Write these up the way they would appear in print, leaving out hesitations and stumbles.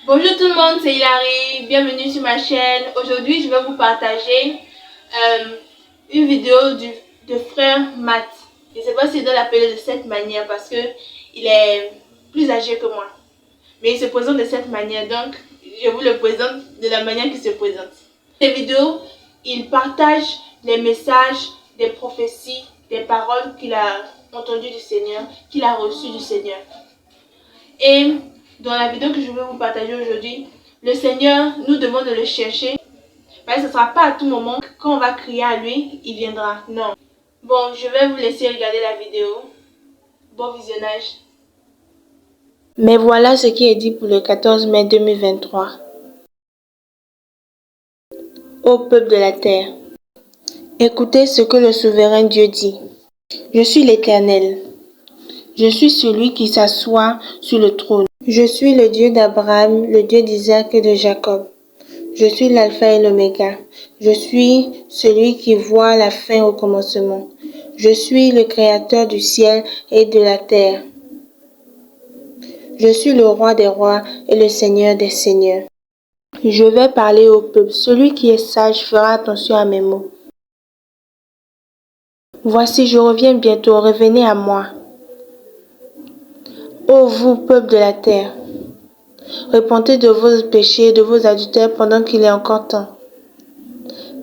Bonjour tout le monde, c'est Hilary, bienvenue sur ma chaîne. Aujourd'hui, je vais vous partager une vidéo de frère Matt. Je ne sais pas s'il doit l'appeler de cette manière parce que il est plus âgé que moi. Mais il se présente de cette manière, donc je vous le présente de la manière qu'il se présente. Cette vidéo, il partage les messages, des prophéties, des paroles qu'il a entendues du Seigneur, qu'il a reçues du Seigneur. Et dans la vidéo que je vais vous partager aujourd'hui, le Seigneur nous demande de le chercher. Mais ce ne sera pas à tout moment. Quand on va crier à lui, il viendra. Non. Bon, je vais vous laisser regarder la vidéo. Bon visionnage. Mais voilà ce qui est dit pour le 14 mai 2023. Ô peuple de la terre, écoutez ce que le souverain Dieu dit. Je suis l'Éternel. Je suis celui qui s'assoit sur le trône. Je suis le Dieu d'Abraham, le Dieu d'Isaac et de Jacob. Je suis l'alpha et l'oméga. Je suis celui qui voit la fin au commencement. Je suis le créateur du ciel et de la terre. Je suis le roi des rois et le seigneur des seigneurs. Je vais parler au peuple. Celui qui est sage fera attention à mes mots. Voici, je reviens bientôt. Revenez à moi. Ô vous, peuple de la terre, repentez de vos péchés et de vos adultères pendant qu'il est encore temps.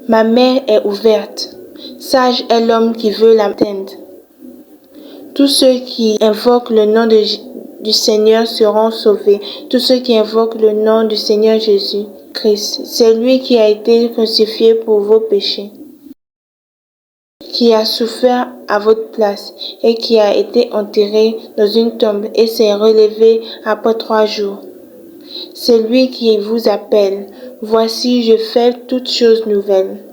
Ma main est ouverte. Sage est l'homme qui veut l'atteindre. Tous ceux qui invoquent le nom du Seigneur seront sauvés. Tous ceux qui invoquent le nom du Seigneur Jésus-Christ, c'est lui qui a été crucifié pour vos péchés, qui a souffert à votre place et qui a été enterré dans une tombe et s'est relevé après 3 jours. C'est lui qui vous appelle. Voici, je fais toutes choses nouvelles.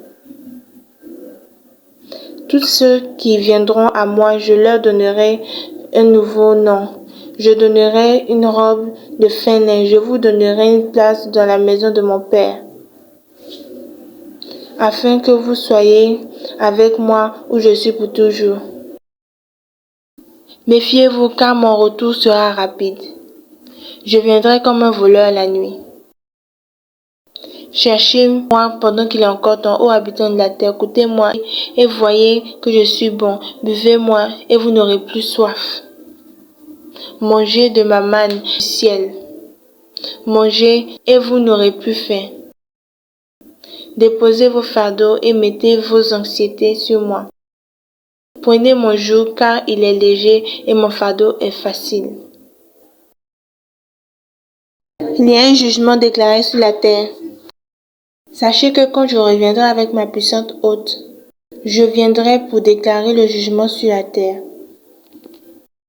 Tous ceux qui viendront à moi, je leur donnerai un nouveau nom. Je donnerai une robe de fin lin. Je vous donnerai une place dans la maison de mon Père, afin que vous soyez avec moi où je suis pour toujours. Méfiez-vous car mon retour sera rapide. Je viendrai comme un voleur la nuit. Cherchez-moi pendant qu'il est encore temps, ô habitants de la terre, écoutez-moi et voyez que je suis bon. Buvez-moi et vous n'aurez plus soif. Mangez de ma manne du ciel. Mangez et vous n'aurez plus faim. Déposez vos fardeaux et mettez vos anxiétés sur moi. Prenez mon joug car il est léger et mon fardeau est facile. Il y a un jugement déclaré sur la terre. Sachez que quand je reviendrai avec ma puissante hôte, je viendrai pour déclarer le jugement sur la terre.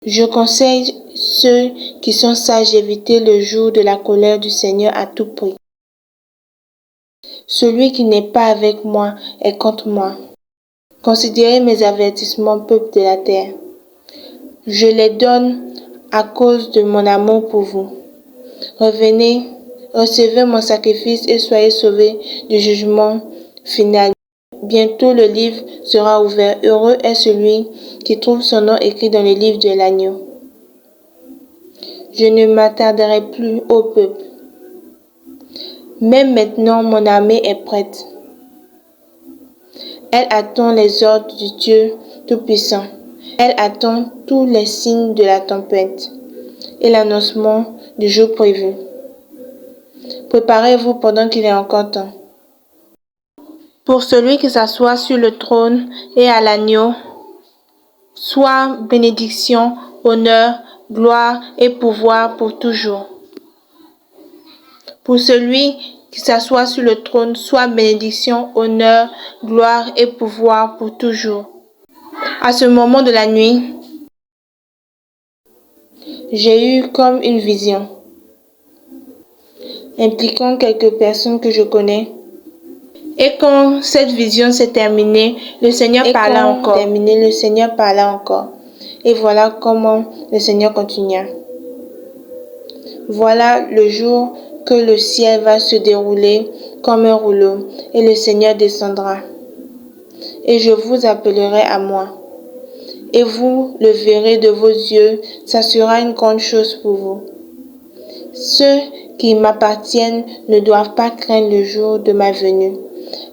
Je conseille ceux qui sont sages d'éviter le jour de la colère du Seigneur à tout prix. Celui qui n'est pas avec moi est contre moi. Considérez mes avertissements, peuple de la terre. Je les donne à cause de mon amour pour vous. Revenez, recevez mon sacrifice et soyez sauvés du jugement final. Bientôt le livre sera ouvert. Heureux est celui qui trouve son nom écrit dans le livre de l'agneau. Je ne m'attarderai plus au peuple. Même maintenant, mon armée est prête. Elle attend les ordres du Dieu Tout-Puissant. Elle attend tous les signes de la tempête et l'annoncement du jour prévu. Préparez-vous pendant qu'il est encore temps. Pour celui qui s'assoit sur le trône et à l'agneau, soit bénédiction, honneur, gloire et pouvoir pour toujours. Pour celui qui s'assoit sur le trône, soit bénédiction, honneur, gloire et pouvoir pour toujours. À ce moment de la nuit, j'ai eu comme une vision, impliquant quelques personnes que je connais. Et quand cette vision s'est terminée, le Seigneur parla encore. Et voilà comment le Seigneur continua. Voilà le jour que le ciel va se dérouler comme un rouleau, et le Seigneur descendra. Et je vous appellerai à moi. Et vous le verrez de vos yeux, ça sera une grande chose pour vous. Ceux qui m'appartiennent ne doivent pas craindre le jour de ma venue,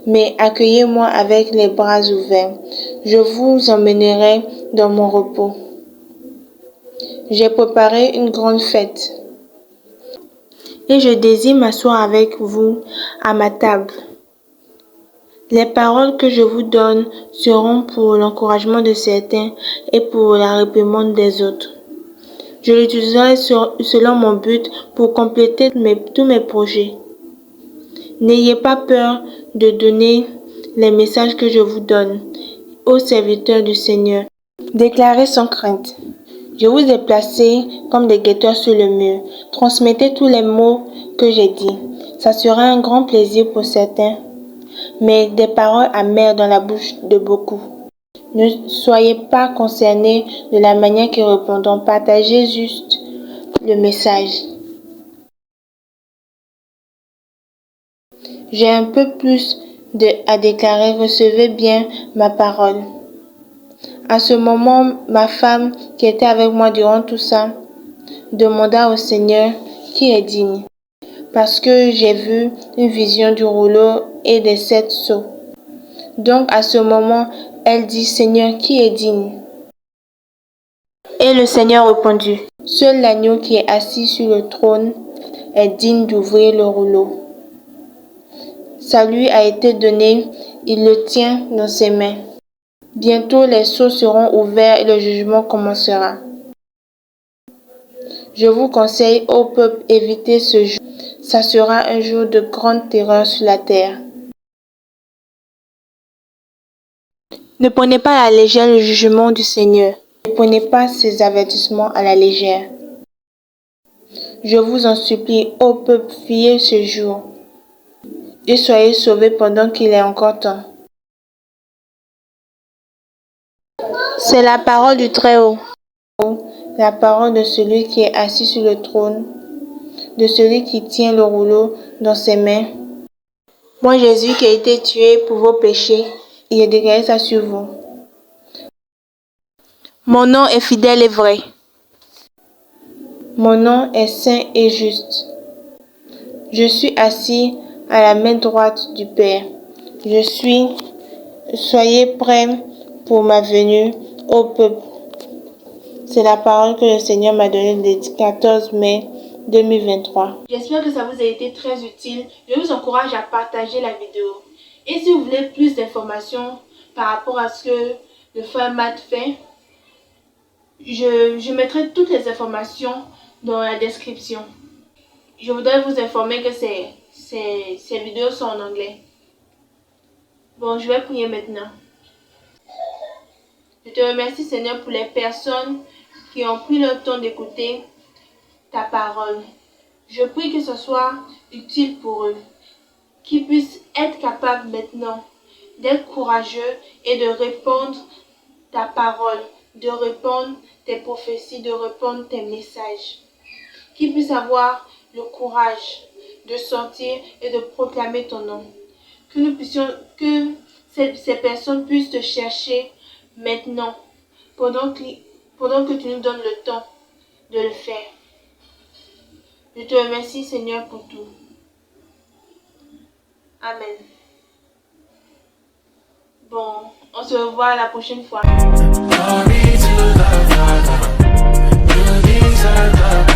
mais accueillez-moi avec les bras ouverts. Je vous emmènerai dans mon repos. J'ai préparé une grande fête et je désire m'asseoir avec vous à ma table. Les paroles que je vous donne seront pour l'encouragement de certains et pour la réprimande des autres. Je l'utiliserai selon mon but pour compléter tous mes projets. N'ayez pas peur de donner les messages que je vous donne aux serviteurs du Seigneur. Déclarez sans crainte. Je vous ai placés comme des guetteurs sur le mur. Transmettez tous les mots que j'ai dit. Ça sera un grand plaisir pour certains, mais des paroles amères dans la bouche de beaucoup. Ne soyez pas concernés de la manière qu'ils répondront. Partagez juste le message. J'ai un peu plus à déclarer. Recevez bien ma parole. À ce moment, ma femme, qui était avec moi durant tout ça, demanda au Seigneur qui est digne, parce que j'ai vu une vision du rouleau et des 7 sceaux. Donc à ce moment, elle dit, Seigneur, qui est digne? Et le Seigneur répondit, seul l'agneau qui est assis sur le trône est digne d'ouvrir le rouleau. Ça lui a été donné, il le tient dans ses mains. Bientôt les sceaux seront ouverts et le jugement commencera. Je vous conseille, ô peuple, évitez ce jour. Ça sera un jour de grande terreur sur la terre. Ne prenez pas à la légère le jugement du Seigneur. Ne prenez pas ses avertissements à la légère. Je vous en supplie, ô peuple, fuyez ce jour et soyez sauvés pendant qu'il est encore temps. C'est la parole du Très-Haut, la parole de celui qui est assis sur le trône, de celui qui tient le rouleau dans ses mains. Moi, Jésus, qui a été tué pour vos péchés, il a déclaré ça sur vous. Mon nom est fidèle et vrai. Mon nom est saint et juste. Je suis assis à la main droite du Père. Soyez prêts pour ma venue, ô peuple. C'est la parole que le Seigneur m'a donnée le 14 mai 2023. J'espère que ça vous a été très utile. Je vous encourage à partager la vidéo. Et si vous voulez plus d'informations par rapport à ce que le frère Matt fait, je mettrai toutes les informations dans la description. Je voudrais vous informer que ces vidéos sont en anglais. Bon, je vais prier maintenant. Je te remercie, Seigneur, pour les personnes qui ont pris le temps d'écouter ta parole. Je prie que ce soit utile pour eux, qu'ils puissent être capables maintenant d'être courageux et de répondre ta parole, de répondre tes prophéties, de répondre tes messages. Qu'ils puissent avoir le courage de sortir et de proclamer ton nom. Que ces personnes puissent te chercher maintenant, pendant que tu nous donnes le temps de le faire. Je te remercie, Seigneur, pour tout. Amen. Bon, on se revoit la prochaine fois. Glory to the Father, you deserve the